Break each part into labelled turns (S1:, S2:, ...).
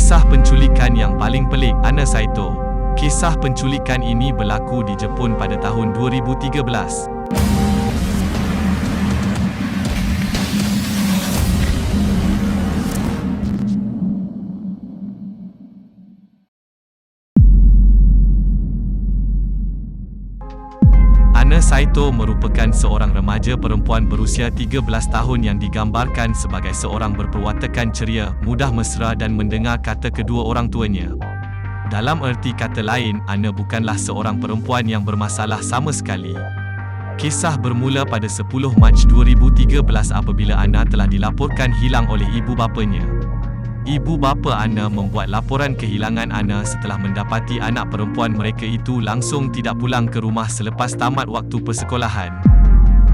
S1: Kisah penculikan yang paling pelik Anna Saito. Kisah penculikan ini berlaku di Jepun pada tahun 2013. Anna Saito merupakan seorang remaja perempuan berusia 13 tahun yang digambarkan sebagai seorang berperwatakan ceria, mudah mesra dan mendengar kata kedua orang tuanya. Dalam erti kata lain, Anna bukanlah seorang perempuan yang bermasalah sama sekali. Kisah bermula pada 10 Mac 2013 apabila Anna telah dilaporkan hilang oleh ibu bapanya. Ibu bapa Anna membuat laporan kehilangan Anna setelah mendapati anak perempuan mereka itu langsung tidak pulang ke rumah selepas tamat waktu persekolahan.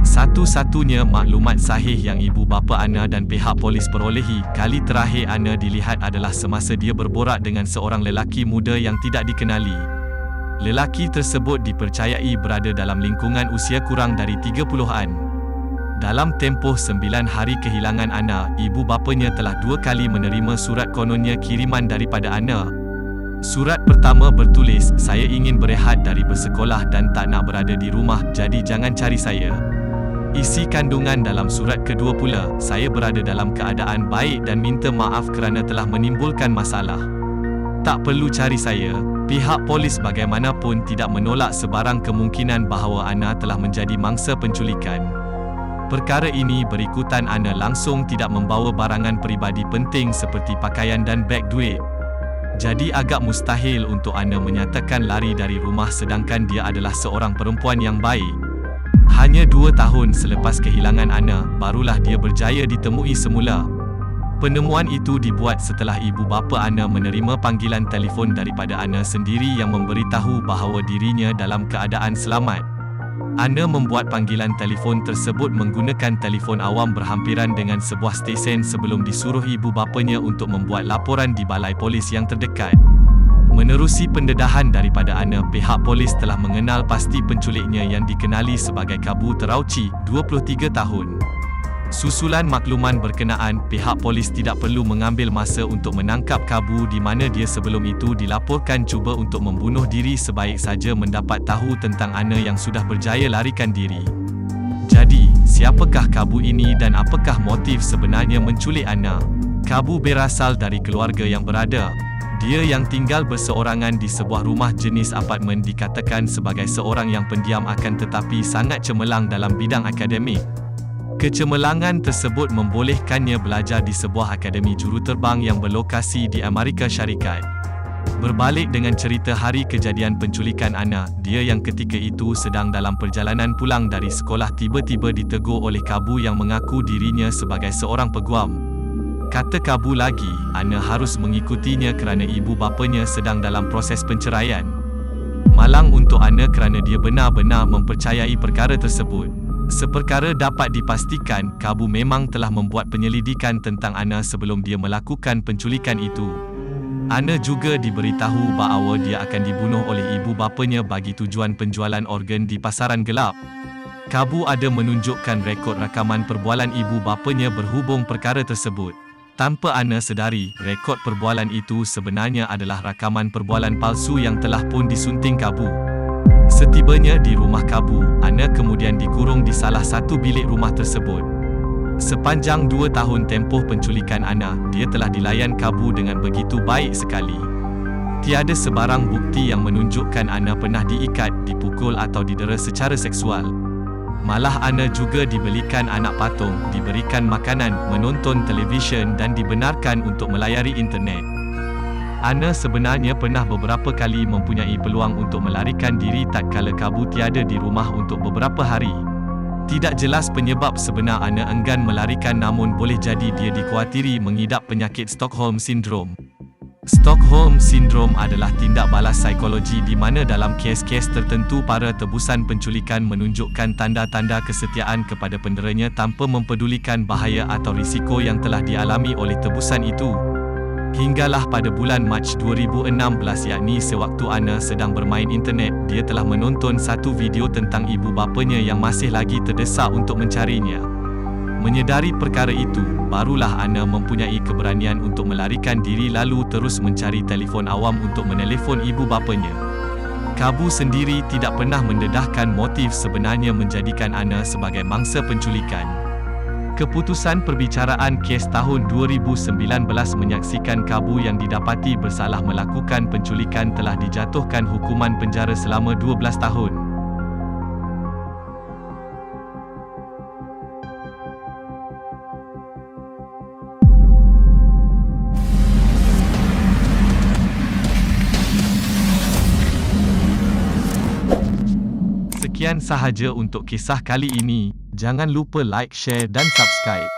S1: Satu-satunya maklumat sahih yang ibu bapa Anna dan pihak polis perolehi kali terakhir Anna dilihat adalah semasa dia berborak dengan seorang lelaki muda yang tidak dikenali. Lelaki tersebut dipercayai berada dalam lingkungan usia kurang dari 30-an. Dalam tempoh 9 hari kehilangan Anna, ibu bapanya telah 2 kali menerima surat kononnya kiriman daripada Anna. Surat pertama bertulis, "Saya ingin berehat dari bersekolah dan tak nak berada di rumah, jadi jangan cari saya." Isi kandungan dalam surat kedua pula, "Saya berada dalam keadaan baik dan minta maaf kerana telah menimbulkan masalah. Tak perlu cari saya." Pihak polis bagaimanapun tidak menolak sebarang kemungkinan bahawa Anna telah menjadi mangsa penculikan. Perkara ini berikutan Anna langsung tidak membawa barangan peribadi penting seperti pakaian dan beg duit. Jadi agak mustahil untuk Anna menyatakan lari dari rumah sedangkan dia adalah seorang perempuan yang baik. Hanya 2 tahun selepas kehilangan Anna, barulah dia berjaya ditemui semula. Penemuan itu dibuat setelah ibu bapa Anna menerima panggilan telefon daripada Anna sendiri yang memberitahu bahawa dirinya dalam keadaan selamat. Anna membuat panggilan telefon tersebut menggunakan telefon awam berhampiran dengan sebuah stesen sebelum disuruh ibu bapanya untuk membuat laporan di balai polis yang terdekat. Menerusi pendedahan daripada Anna, pihak polis telah mengenal pasti penculiknya yang dikenali sebagai Kabu Terauchi, 23 tahun. Susulan makluman berkenaan, pihak polis tidak perlu mengambil masa untuk menangkap Kabu di mana dia sebelum itu dilaporkan cuba untuk membunuh diri sebaik saja mendapat tahu tentang Anna yang sudah berjaya larikan diri. Jadi, siapakah Kabu ini dan apakah motif sebenarnya menculik Anna? Kabu berasal dari keluarga yang berada. Dia yang tinggal berseorangan di sebuah rumah jenis apartmen dikatakan sebagai seorang yang pendiam akan tetapi sangat cemerlang dalam bidang akademik. Kecemerlangan tersebut membolehkannya belajar di sebuah akademi juruterbang yang berlokasi di Amerika Syarikat. Berbalik dengan cerita hari kejadian penculikan Anna, dia yang ketika itu sedang dalam perjalanan pulang dari sekolah tiba-tiba ditegur oleh Kabu yang mengaku dirinya sebagai seorang peguam. Kata Kabu lagi, Anna harus mengikutinya kerana ibu bapanya sedang dalam proses penceraian. Malang untuk Anna kerana dia benar-benar mempercayai perkara tersebut. Seperkara dapat dipastikan, Kabu memang telah membuat penyelidikan tentang Anna sebelum dia melakukan penculikan itu. Anna juga diberitahu bahawa dia akan dibunuh oleh ibu bapanya bagi tujuan penjualan organ di pasaran gelap. Kabu ada menunjukkan rekod rakaman perbualan ibu bapanya berhubung perkara tersebut. Tanpa Anna sedari, rekod perbualan itu sebenarnya adalah rakaman perbualan palsu yang telah pun disunting Kabu. Setibanya di rumah Kabu, Anna kemudian dikurung di salah satu bilik rumah tersebut. Sepanjang 2 tahun tempoh penculikan Anna, dia telah dilayan Kabu dengan begitu baik sekali. Tiada sebarang bukti yang menunjukkan Anna pernah diikat, dipukul atau didera secara seksual. Malah Anna juga dibelikan anak patung, diberikan makanan, menonton televisyen dan dibenarkan untuk melayari internet. Anna sebenarnya pernah beberapa kali mempunyai peluang untuk melarikan diri tatkala Kabu tiada di rumah untuk beberapa hari. Tidak jelas penyebab sebenar Anna enggan melarikan namun boleh jadi dia dikhawatiri mengidap penyakit Stockholm Syndrome. Stockholm Syndrome adalah tindak balas psikologi di mana dalam kes-kes tertentu para tebusan penculikan menunjukkan tanda-tanda kesetiaan kepada penderanya tanpa mempedulikan bahaya atau risiko yang telah dialami oleh tebusan itu. Hinggalah pada bulan Mac 2016 yakni sewaktu Anna sedang bermain internet, dia telah menonton satu video tentang ibu bapanya yang masih lagi terdesak untuk mencarinya. Menyedari perkara itu, barulah Ana mempunyai keberanian untuk melarikan diri lalu terus mencari telefon awam untuk menelefon ibu bapanya. Kabu sendiri tidak pernah mendedahkan motif sebenarnya menjadikan Ana sebagai mangsa penculikan. Keputusan perbicaraan kes tahun 2019 menyaksikan Kabu yang didapati bersalah melakukan penculikan telah dijatuhkan hukuman penjara selama 12 tahun. Sekian sahaja untuk kisah kali ini. Jangan lupa like, share dan subscribe.